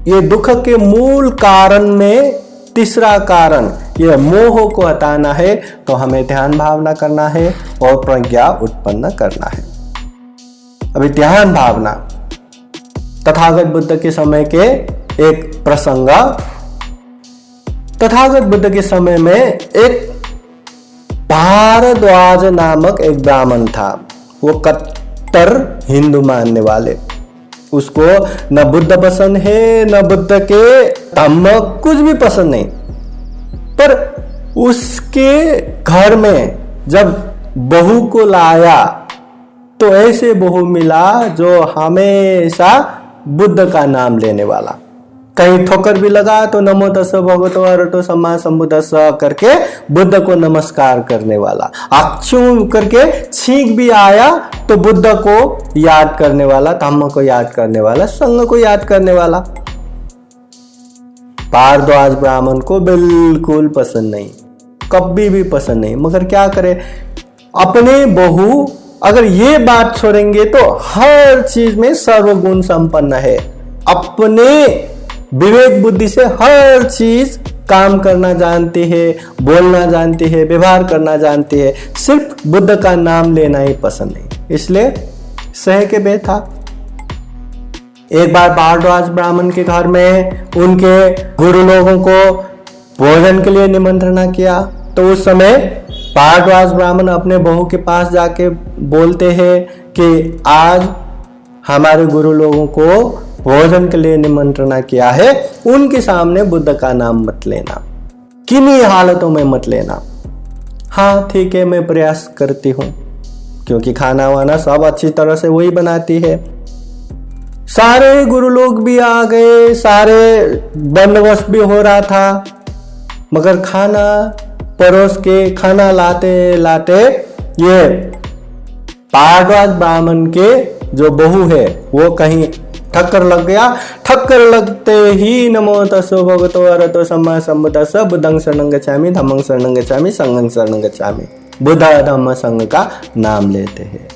ये दुख के मूल कारण में तीसरा कारण ये मोह को हटाना है, तो हमें ध्यान भावना करना है और प्रज्ञा उत्पन्न करना है। अभी ध्यान भावना, तथागत बुद्ध के समय के एक प्रसंग, तथागत बुद्ध के समय में एक भारद्वाज नामक एक ब्राह्मण था। वो कट्टर हिंदू मानने वाले, उसको न बुद्ध पसंद है, न बुद्ध के धम्म कुछ भी पसंद नहीं। पर उसके घर में जब बहू को लाया तो ऐसे बहू मिला जो हमेशा बुद्ध का नाम लेने वाला, कहीं ठोकर भी लगा तो नमो तस्स भगवतो अरहतो सम्मा संबुद्धस्स करके बुद्ध को नमस्कार करने वाला, आक्षू करके छींक भी आया तो बुद्ध को याद करने वाला, धम्म को याद करने वाला, संघ को याद करने वाला। भारद्वाज ब्राह्मण को बिल्कुल पसंद नहीं, कभी भी पसंद नहीं। मगर क्या करे, अपने बहू अगर ये बात छोड़ेंगे तो हर चीज में सर्वगुण संपन्न है, अपने विवेक बुद्धि से हर चीज काम करना जानती है, बोलना जानती है, व्यवहार करना जानती है, सिर्फ बुद्ध का नाम लेना ही पसंद नहीं, इसलिए सह के बैठा। एक बार भारद्वाज ब्राह्मण के घर में उनके गुरु लोगों को भोजन के लिए निमंत्रणा किया, तो उस समय भारद्वाज ब्राह्मण अपने बहू के पास जाके बोलते हैं कि आज हमारे गुरु लोगों को भोजन के लिए निमंत्रणा किया है, उनके सामने बुद्ध का नाम मत लेना, किन्हीं हालतों में मत लेना। हाँ ठीक है, मैं प्रयास करती हूँ, क्योंकि खाना वाना सब अच्छी तरह से वही बनाती है। सारे गुरु लोग भी आ गए, सारे बंदोबस्त भी हो रहा था, मगर खाना परोस के खाना लाते लाते ये भारद्वाज ब्राह्मण के जो बहू है वो कहीं ठक्कर लग गया। ठक्कर लगते ही नमो तस्स भगवतो अरहतो सम्मा संबुद्धस्स बुद्धं शरणं गच्छामि धम्मं शरणं गच्छामि संघं शरणं गच्छामि, बुद्ध धम्म संघ का नाम लेते हैं।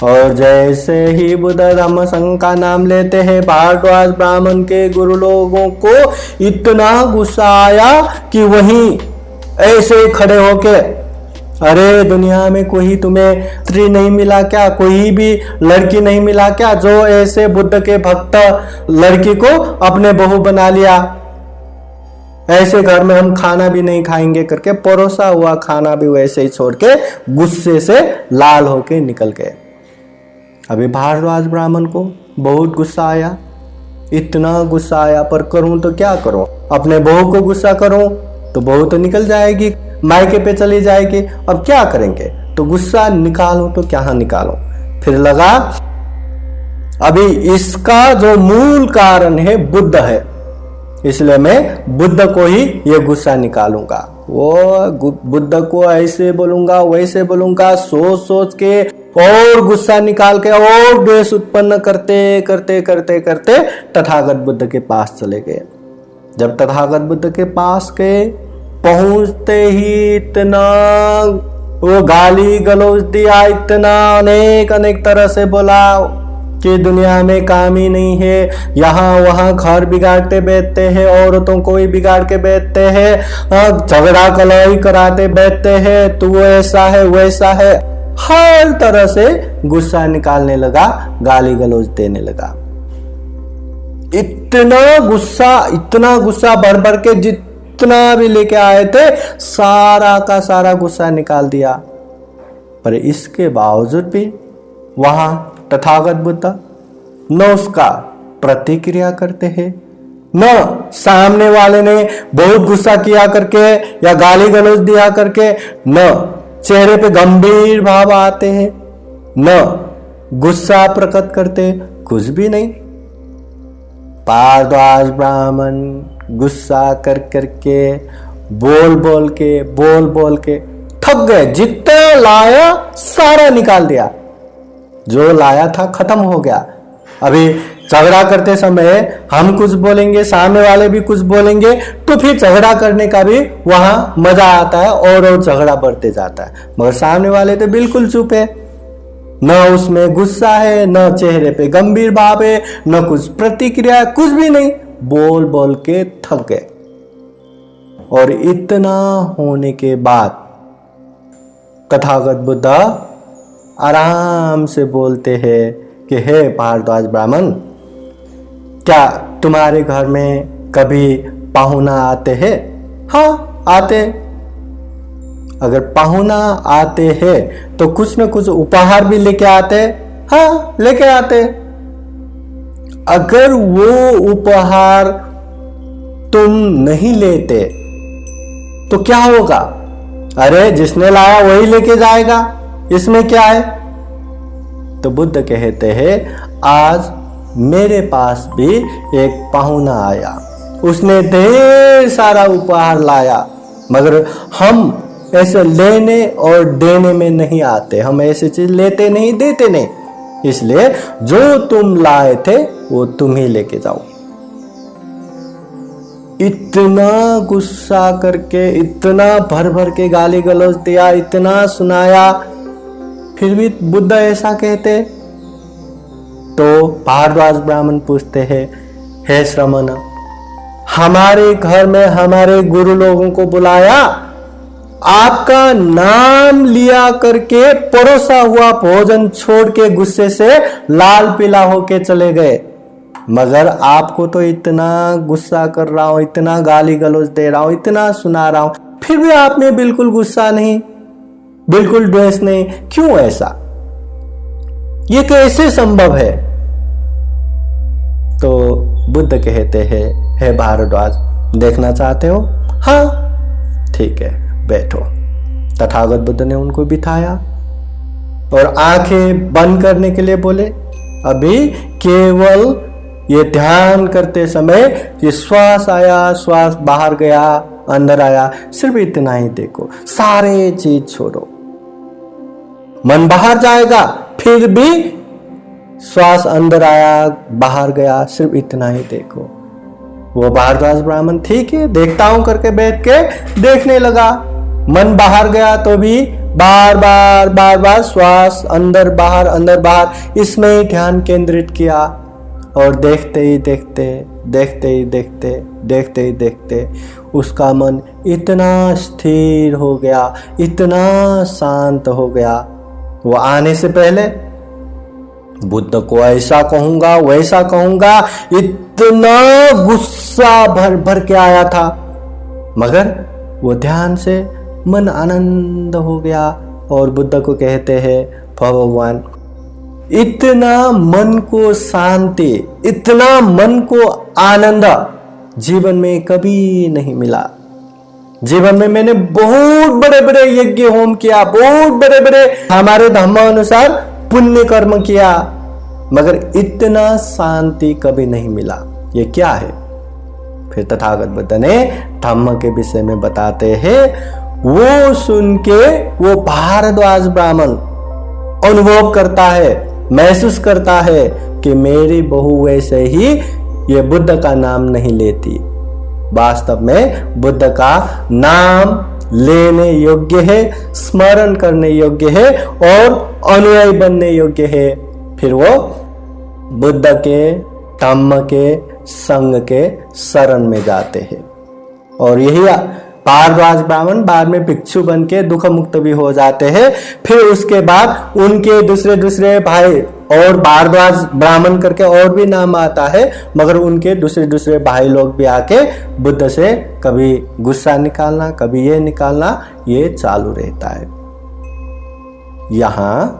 और जैसे ही बुद्ध धम्म संघ का नाम लेते हैं, भारद्वाज ब्राह्मण के गुरु लोगों को इतना गुस्सा आया कि वहीं ऐसे खड़े होके, अरे दुनिया में कोई तुम्हें स्त्री नहीं मिला क्या, कोई भी लड़की नहीं मिला क्या जो ऐसे बुद्ध के भक्त लड़की को अपने बहू बना लिया, ऐसे घर में हम खाना भी नहीं खाएंगे करके परोसा हुआ खाना भी वैसे ही छोड़ के गुस्से से लाल होके निकल गए। अभी भारद्वाज ब्राह्मण को बहुत गुस्सा आया, इतना गुस्सा आया, पर करूं तो क्या करूं, अपने बहू को गुस्सा करूं तो बहू तो निकल जाएगी, मायके पे चली जाएगी, अब क्या करेंगे, तो गुस्सा निकालूं तो क्या निकालूं। फिर लगा अभी इसका जो मूल कारण है बुद्ध है, इसलिए मैं बुद्ध को ही ये गुस्सा निकालूंगा। वो बुद्ध को ऐसे बोलूंगा वैसे बोलूंगा, सोच सोच के और गुस्सा निकाल के और द्वेष उत्पन्न करते करते करते करते तथागत बुद्ध के पास चले गए। जब तथागत बुद्ध के पास गए, पहुंचते ही इतना वो गाली गलौज दिया, इतना अनेक अनेक तरह से बोला कि दुनिया में काम ही नहीं है, यहाँ वहाँ घर बिगाड़ते बैठते हैं, औरतों को ही बिगाड़ के बैठते हैं, झगड़ा कलही कराते बैठते हैं, तो वो ऐसा है वैसा है, हर तरह से गुस्सा निकालने लगा, गाली गलौज देने लगा। इतना गुस्सा भर भर के जितना भी लेके आए थे सारा का सारा गुस्सा निकाल दिया। पर इसके बावजूद भी वहां तथागत बुद्ध न उसका प्रतिक्रिया करते हैं, न सामने वाले ने बहुत गुस्सा किया करके या गाली गलौज दिया करके, न चेहरे पे गंभीर भाव आते हैं, न गुस्सा प्रकट करते, कुछ भी नहीं। भारद्वाज ब्राह्मण गुस्सा कर करके बोल बोल के थक गए, जितना लाया सारा निकाल दिया, जो लाया था खत्म हो गया। अभी झगड़ा करते समय हम कुछ बोलेंगे, सामने वाले भी कुछ बोलेंगे, तो फिर झगड़ा करने का भी वहां मजा आता है और झगड़ा बढ़ते जाता है। मगर सामने वाले तो बिल्कुल चुप है, न उसमें गुस्सा है, न चेहरे पे गंभीर भाव है, न कुछ प्रतिक्रिया, कुछ भी नहीं, बोल बोल के थक गए। और इतना होने के बाद तथागत बुद्ध आराम से बोलते हैं कि हे भारद्वाज ब्राह्मण, क्या तुम्हारे घर में कभी पाहुना आते हैं? हाँ, आते। अगर पाहुना आते हैं तो कुछ न कुछ उपहार भी लेके आते? हाँ, लेके आते। अगर वो उपहार तुम नहीं लेते तो क्या होगा? अरे जिसने लाया वही लेके जाएगा, इसमें क्या है? तो बुद्ध कहते हैं, आज मेरे पास भी एक पाहुना आया, उसने ढेर सारा उपहार लाया, मगर हम ऐसे लेने और देने में नहीं आते, हम ऐसी चीज लेते नहीं, देते नहीं, इसलिए जो तुम लाए थे वो तुम ही लेके जाओ। इतना गुस्सा करके, इतना भर भर के गाली गलौज दिया, इतना सुनाया, फिर भी बुद्ध ऐसा कहते। तो भारद्वाज ब्राह्मण पूछते हैं, हे श्रमण, हमारे घर में हमारे गुरु लोगों को बुलाया, आपका नाम लिया करके परोसा हुआ भोजन छोड़ के गुस्से से लाल पीला होके चले गए, मगर आपको तो इतना गुस्सा कर रहा हूं, इतना गाली गलौज दे रहा हूं, इतना सुना रहा हूं, फिर भी आप में बिल्कुल गुस्सा नहीं, बिल्कुल द्वेष नहीं, क्यों ऐसा? ये कैसे संभव है? तो बुद्ध कहते हैं, हे भारद्वाज, देखना चाहते हो? हाँ, ठीक है, बैठो। तथागत बुद्ध ने उनको बिठाया और आंखें बंद करने के लिए बोले, अभी केवल ये ध्यान करते समय ये श्वास आया, श्वास बाहर गया, अंदर आया, सिर्फ इतना ही देखो, सारे चीज छोड़ो। मन बाहर जाएगा, फिर भी श्वास अंदर आया, बाहर गया, सिर्फ इतना ही देखो। वो भारद्वाज ब्राह्मण, ठीक है, देखता हूं करके बैठ के देखने लगा। मन बाहर गया तो भी बार बार श्वास अंदर बाहर, इसमें ही ध्यान केंद्रित किया। और देखते ही देखते उसका मन इतना स्थिर हो गया, इतना शांत हो गया। वो आने से पहले बुद्ध को ऐसा कहूंगा, वैसा कहूंगा, इतना गुस्सा भर भर के आया था, मगर वो ध्यान से मन आनंद हो गया। और बुद्ध को कहते हैं, भगवान, इतना मन को शांति, इतना मन को आनंद जीवन में कभी नहीं मिला। जीवन में मैंने बहुत बड़े बड़े यज्ञ होम किया, बहुत बड़े बड़े हमारे धर्मानुसार पुण्य कर्म किया, मगर इतना शांति कभी नहीं मिला। ये क्या है? फिर तथागत बुद्ध ने धम्म के विषय में बताते हैं। वो सुन के वो भारद्वाज ब्राह्मण अनुभव करता है, महसूस करता है कि मेरी बहू वैसे ही ये बुद्ध का नाम नहीं लेती, वास्तव में बुद्ध का नाम लेने योग्य है, स्मरण करने योग्य है और अनुयायी बनने योग्य है। फिर वो बुद्ध के, धम्म के, संघ के शरण में जाते हैं। और यही भारद्वाज ब्राह्मण बाद में भिक्षु बन के दुख मुक्त भी हो जाते हैं। फिर उसके बाद उनके दूसरे भाई, और भारद्वाज ब्राह्मण करके और भी नाम आता है, मगर उनके दूसरे भाई लोग भी आके बुद्ध से कभी गुस्सा निकालना, कभी ये निकालना, ये चालू रहता है। यहाँ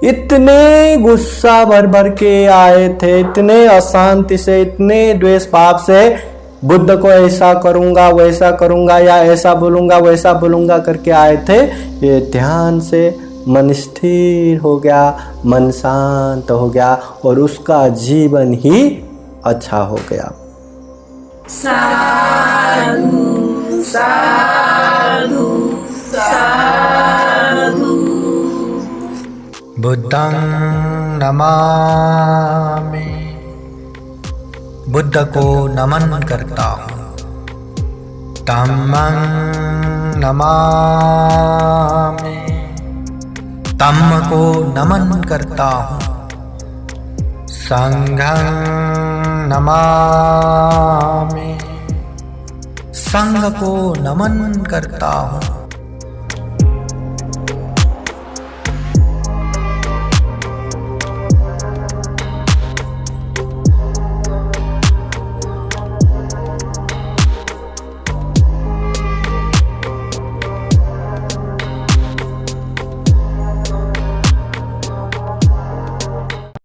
इतने गुस्सा भर भर के आए थे, इतने अशांति से, इतने द्वेष भाव से, बुद्ध को ऐसा करूंगा, वैसा करूंगा, या ऐसा बोलूंगा, वैसा बोलूंगा करके आए थे। ये ध्यान से मन स्थिर हो गया, मन शांत हो गया और उसका जीवन ही अच्छा हो गया। साधु साधु साधु। बुद्धं नमामि, बुद्ध को नमन करता हूँ। धम्मं नमामि, धम्म को नमन करता हूँ। संघं नमामि, संघ को नमन करता हूँ।